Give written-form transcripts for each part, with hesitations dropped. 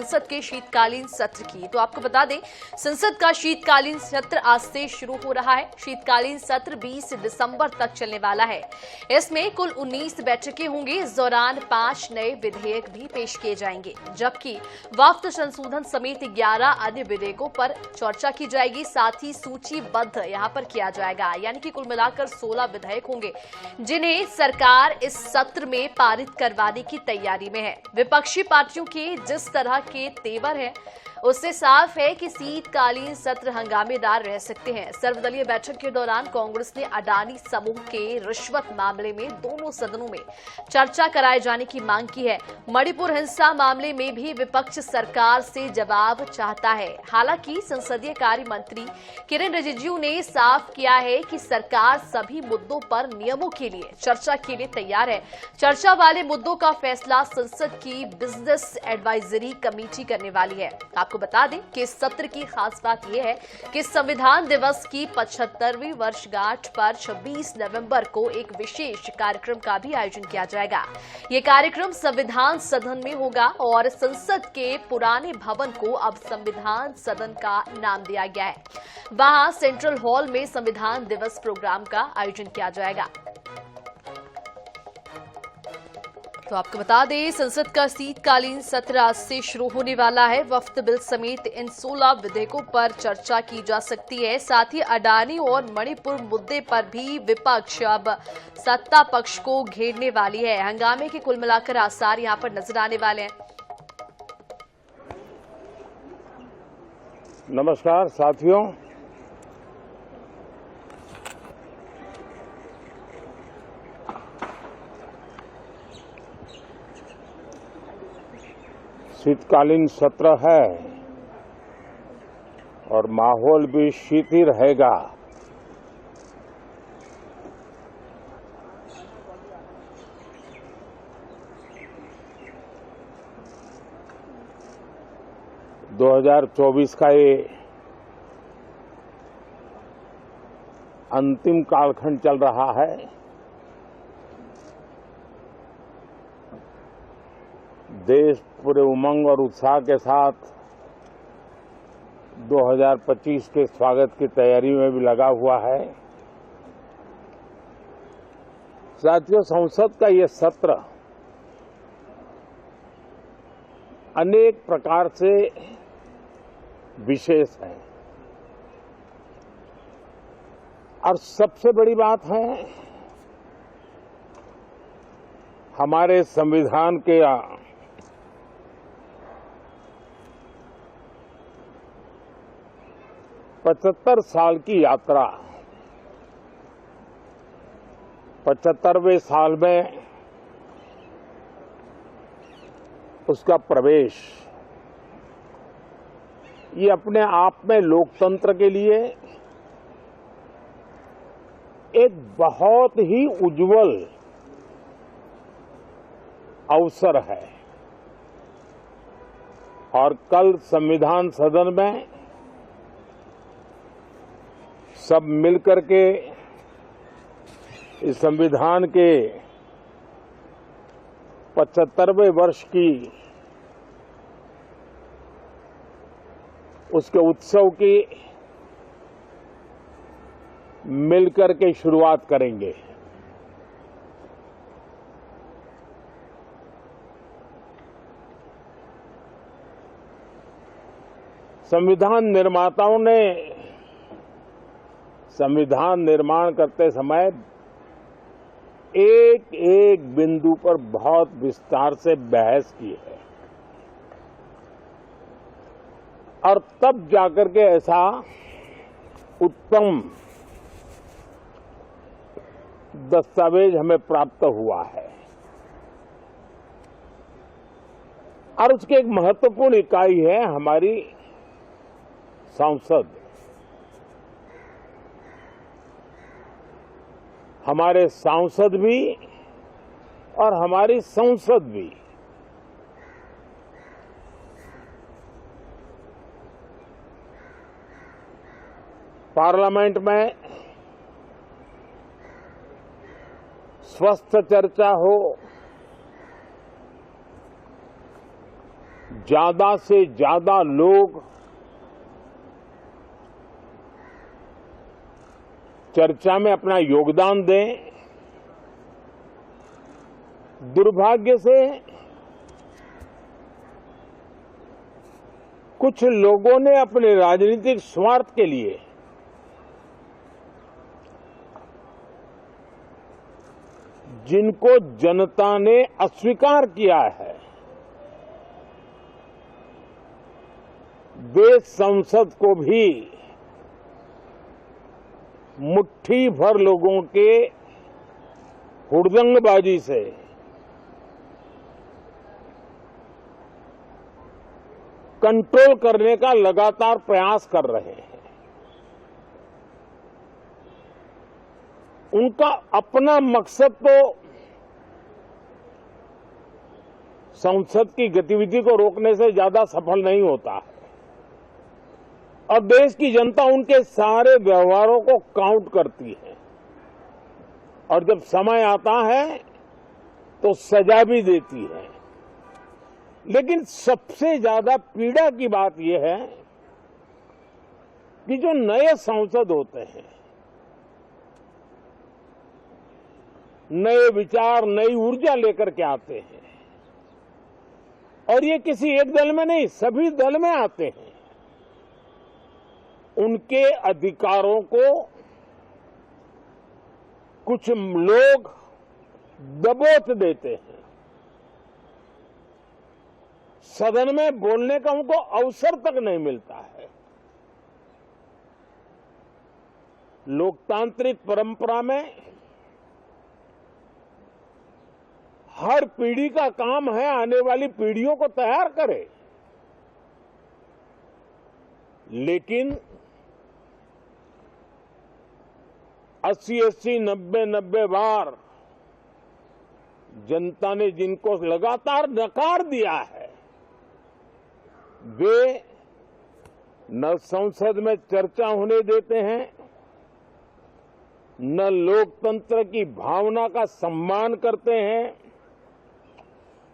संसद के शीतकालीन सत्र की। तो आपको बता दें, संसद का शीतकालीन सत्र आज से शुरू हो रहा है। शीतकालीन सत्र 20 दिसंबर तक चलने वाला है। इसमें कुल 19 बैठकें होंगी। इस दौरान 5 नए विधेयक भी पेश किए जाएंगे, जबकि वक्फ संशोधन समेत 11 अन्य विधेयकों पर चर्चा की जाएगी। साथ ही सूचीबद्ध यहां पर किया जाएगा, यानी कि कुल मिलाकर 16 विधेयक होंगे जिन्हें सरकार इस सत्र में पारित करवाने की तैयारी में है। विपक्षी पार्टियों के जिस तरह के तेवर हैं, उससे साफ है कि शीतकालीन सत्र हंगामेदार रह सकते हैं। सर्वदलीय बैठक के दौरान कांग्रेस ने अडानी समूह के रिश्वत मामले में दोनों सदनों में चर्चा कराए जाने की मांग की है। मणिपुर हिंसा मामले में भी विपक्ष सरकार से जवाब चाहता है। हालांकि संसदीय कार्य मंत्री किरेन रिजिजू ने साफ किया है कि सरकार सभी मुद्दों पर नियमों के लिए चर्चा के लिए तैयार है। चर्चा वाले मुद्दों का फैसला संसद की बिजनेस एडवाइजरी कमेटी करने वाली है। आपको बता दें कि इस सत्र की खास बात यह है कि संविधान दिवस की 75वीं वर्षगांठ पर 26 नवंबर को एक विशेष कार्यक्रम का भी आयोजन किया जाएगा। ये कार्यक्रम संविधान सदन में होगा और संसद के पुराने भवन को अब संविधान सदन का नाम दिया गया है। वहां सेंट्रल हॉल में संविधान दिवस प्रोग्राम का आयोजन किया जाएगा। तो आपको बता दें, संसद का शीतकालीन सत्र आज से शुरू होने वाला है। वक्फ बिल समेत इन 16 विधेयकों पर चर्चा की जा सकती है। साथ ही अडानी और मणिपुर मुद्दे पर भी विपक्ष अब सत्ता पक्ष को घेरने वाली है। हंगामे के कुल मिलाकर आसार यहां पर नजर आने वाले हैं। नमस्कार साथियों, शीतकालीन सत्र है और माहौल भी शीत ही रहेगा। दो 2024 का ये अंतिम कालखंड चल रहा है। देश पूरे उमंग और उत्साह के साथ 2025 के स्वागत की तैयारी में भी लगा हुआ है। साथियों, संसद का ये सत्र अनेक प्रकार से विशेष है और सबसे बड़ी बात है, हमारे संविधान के 75 साल की यात्रा, 75वें साल में उसका प्रवेश, ये अपने आप में लोकतंत्र के लिए एक बहुत ही उज्जवल अवसर है। और कल संविधान सदन में सब मिलकर के इस संविधान के 75वें वर्ष की उसके उत्सव की मिलकर के शुरुआत करेंगे। संविधान निर्माताओं ने संविधान निर्माण करते समय एक एक बिंदु पर बहुत विस्तार से बहस की है और तब जाकर के ऐसा उत्तम दस्तावेज हमें प्राप्त हुआ है। और उसकी एक महत्वपूर्ण इकाई है हमारी संसद। हमारे सांसद भी और हमारी संसद भी पार्लियामेंट में स्वस्थ चर्चा हो, ज्यादा से ज्यादा लोग चर्चा में अपना योगदान दें। दुर्भाग्य से कुछ लोगों ने अपने राजनीतिक स्वार्थ के लिए जिनको जनता ने अस्वीकार किया है, वे संसद को भी मुट्ठी भर लोगों के हुड़दंगबाजी से कंट्रोल करने का लगातार प्रयास कर रहे हैं। उनका अपना मकसद तो संसद की गतिविधि को रोकने से ज्यादा सफल नहीं होता है और देश की जनता उनके सारे व्यवहारों को काउंट करती है और जब समय आता है तो सजा भी देती है। लेकिन सबसे ज्यादा पीड़ा की बात यह है कि जो नए सांसद होते हैं, नए विचार, नई ऊर्जा लेकर के आते हैं और ये किसी एक दल में नहीं, सभी दल में आते हैं। उनके अधिकारों को कुछ लोग दबोच देते हैं। सदन में बोलने का उनको अवसर तक नहीं मिलता है। लोकतांत्रिक परंपरा में हर पीढ़ी का काम है आने वाली पीढ़ियों को तैयार करे, लेकिन 80-80, 90-90 बार जनता ने जिनको लगातार नकार दिया है, वे न संसद में चर्चा होने देते हैं, न लोकतंत्र की भावना का सम्मान करते हैं,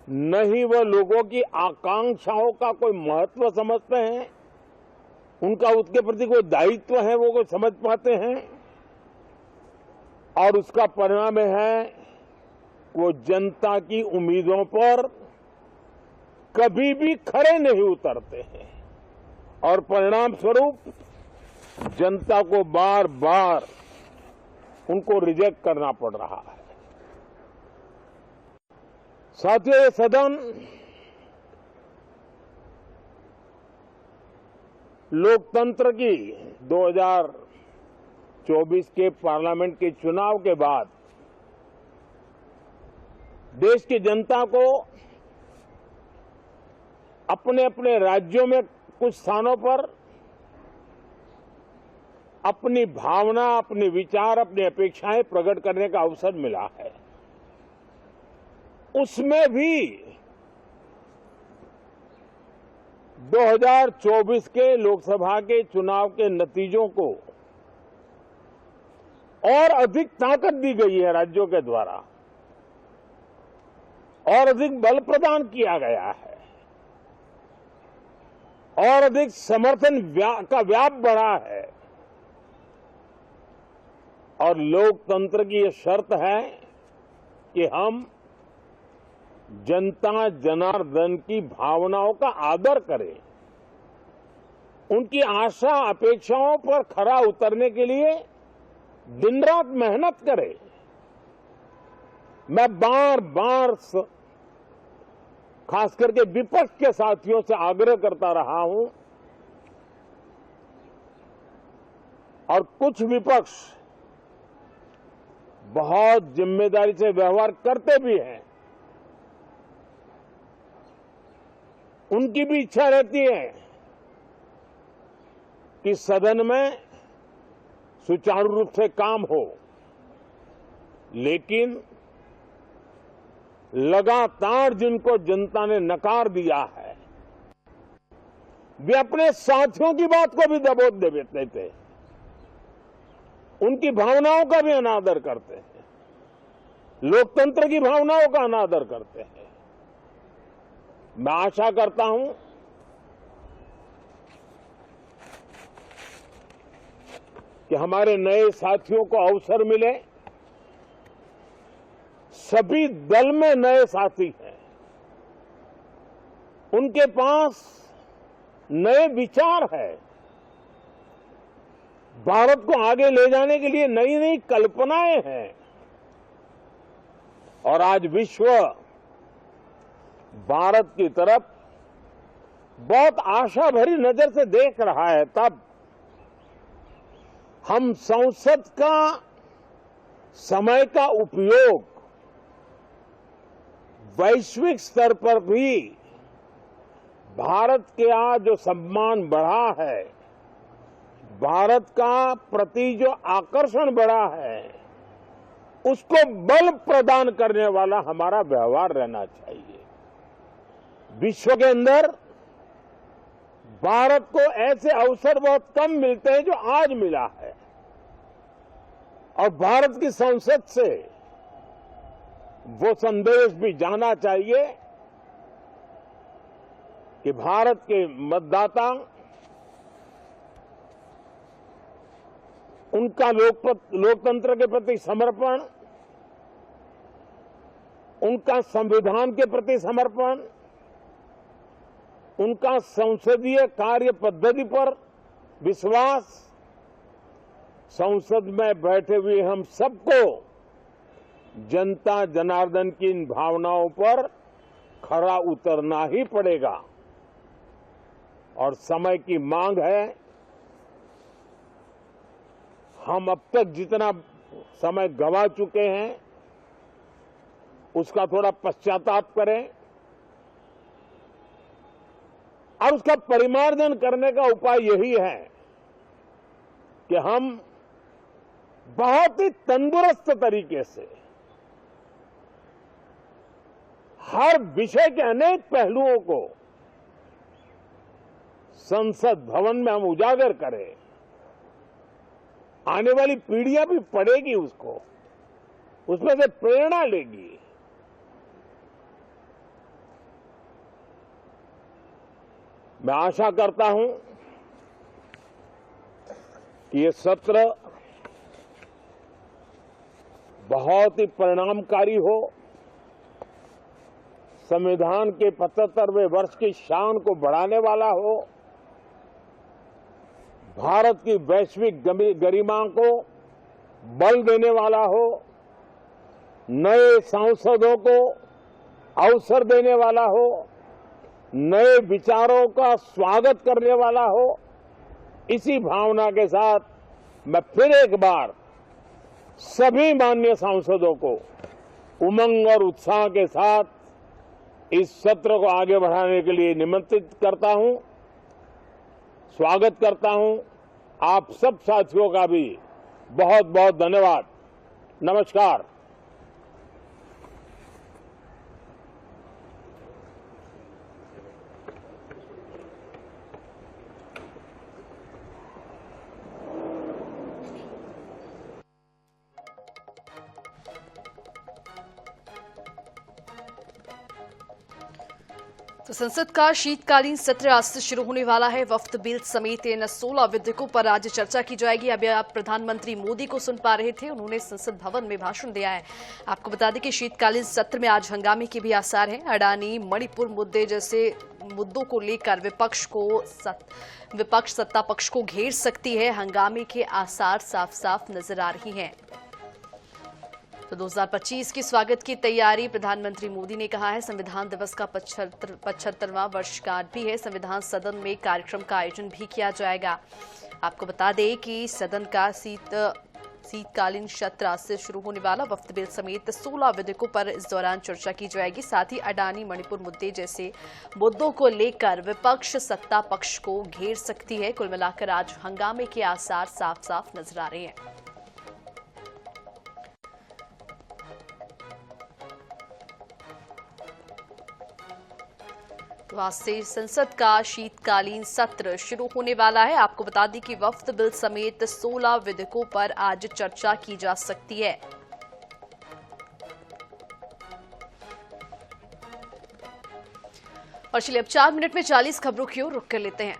न ही वह लोगों की आकांक्षाओं का कोई महत्व समझते हैं, उनका उसके प्रति कोई दायित्व है वो कोई समझ पाते हैं। और उसका परिणाम है वो जनता की उम्मीदों पर कभी भी खरे नहीं उतरते हैं और परिणाम स्वरूप जनता को बार बार उनको रिजेक्ट करना पड़ रहा है। साथियों, ये सदन लोकतंत्र की 2024 के पार्लियामेंट के चुनाव के बाद देश की जनता को अपने अपने राज्यों में कुछ स्थानों पर अपनी भावना, अपने विचार, अपनी अपेक्षाएं प्रकट करने का अवसर मिला है। उसमें भी 2024 के लोकसभा के चुनाव के नतीजों को और अधिक ताकत दी गई है राज्यों के द्वारा और अधिक बल प्रदान किया गया है और अधिक समर्थन का व्याप बढ़ा है और लोकतंत्र की ये शर्त है कि हम जनता जनार्दन की भावनाओं का आदर करें, उनकी आशा अपेक्षाओं पर खरा उतरने के लिए दिन रात मेहनत करें। मैं बार बार खास करके विपक्ष के साथियों से आग्रह करता रहा हूं और कुछ विपक्ष बहुत जिम्मेदारी से व्यवहार करते भी हैं। उनकी भी इच्छा रहती है कि सदन में सुचारू रूप से काम हो, लेकिन लगातार जिनको जनता ने नकार दिया है, वे अपने साथियों की बात को भी दबोच देते थे, उनकी भावनाओं का भी अनादर करते हैं, लोकतंत्र की भावनाओं का अनादर करते हैं। मैं आशा करता हूं कि हमारे नए साथियों को अवसर मिले। सभी दल में नए साथी हैं, उनके पास नए विचार है, भारत को आगे ले जाने के लिए नई नई कल्पनाएं हैं। और आज विश्व भारत की तरफ बहुत आशा भरी नजर से देख रहा है। तब हम संसद का समय का उपयोग वैश्विक स्तर पर भी भारत के आज जो सम्मान बढ़ा है, भारत का प्रति जो आकर्षण बढ़ा है, उसको बल प्रदान करने वाला हमारा व्यवहार रहना चाहिए। विश्व के अंदर भारत को ऐसे अवसर बहुत कम मिलते हैं जो आज मिला है, और भारत की संसद से वो संदेश भी जाना चाहिए कि भारत के मतदाता, उनका लोकतंत्र के प्रति समर्पण, उनका संविधान के प्रति समर्पण, उनका संसदीय कार्य पद्धति पर विश्वास, संसद में बैठे हुए हम सबको जनता जनार्दन की इन भावनाओं पर खरा उतरना ही पड़ेगा। और समय की मांग है, हम अब तक जितना समय गंवा चुके हैं उसका थोड़ा पश्चाताप करें और उसका परिमार्जन करने का उपाय यही है कि हम बहुत ही तंदुरुस्त तरीके से हर विषय के अनेक पहलुओं को संसद भवन में हम उजागर करें। आने वाली पीढ़ियां भी पढ़ेगी उसको, उसमें से प्रेरणा लेगी। मैं आशा करता हूं कि ये सत्र बहुत ही परिणामकारी हो, संविधान के 75वें वर्ष की शान को बढ़ाने वाला हो, भारत की वैश्विक गरिमा को बल देने वाला हो, नए सांसदों को अवसर देने वाला हो, नए विचारों का स्वागत करने वाला हो। इसी भावना के साथ मैं फिर एक बार सभी माननीय सांसदों को उमंग और उत्साह के साथ इस सत्र को आगे बढ़ाने के लिए निमंत्रित करता हूं, स्वागत करता हूं। आप सब साथियों का भी बहुत बहुत धन्यवाद। नमस्कार। तो संसद का शीतकालीन सत्र आज से शुरू होने वाला है। वफ्त बिल समेत इन 16 विधेयकों पर आज चर्चा की जाएगी। अभी आप प्रधानमंत्री मोदी को सुन पा रहे थे, उन्होंने संसद भवन में भाषण दिया है। आपको बता दें कि शीतकालीन सत्र में आज हंगामे के भी आसार हैं। अडानी मणिपुर मुद्दे जैसे मुद्दों को लेकर विपक्ष सत्ता पक्ष को घेर सकती है। हंगामे के आसार साफ साफ नजर आ रही हैं। तो 2025 की स्वागत की तैयारी प्रधानमंत्री मोदी ने कहा है। संविधान दिवस का 75वां वर्षगांठ भी है। संविधान सदन में कार्यक्रम का आयोजन भी किया जाएगा। आपको बता दें कि सदन का शीतकालीन सत्र आज से शुरू होने वाला। वफ्त बिल समेत 16 विधेयकों पर इस दौरान चर्चा की जाएगी। साथ ही अडानी मणिपुर मुद्दे जैसे मुद्दों को लेकर विपक्ष सत्ता पक्ष को घेर सकती है। कुल मिलाकर आज हंगामे के आसार साफ साफ नजर आ रहे हैं। तो आज से संसद का शीतकालीन सत्र शुरू होने वाला है। आपको बता दें कि वफ्त बिल समेत 16 विधेयकों पर आज चर्चा की जा सकती है। और चलिए अब 4 मिनट में 40 खबरों की ओर रुख कर लेते हैं।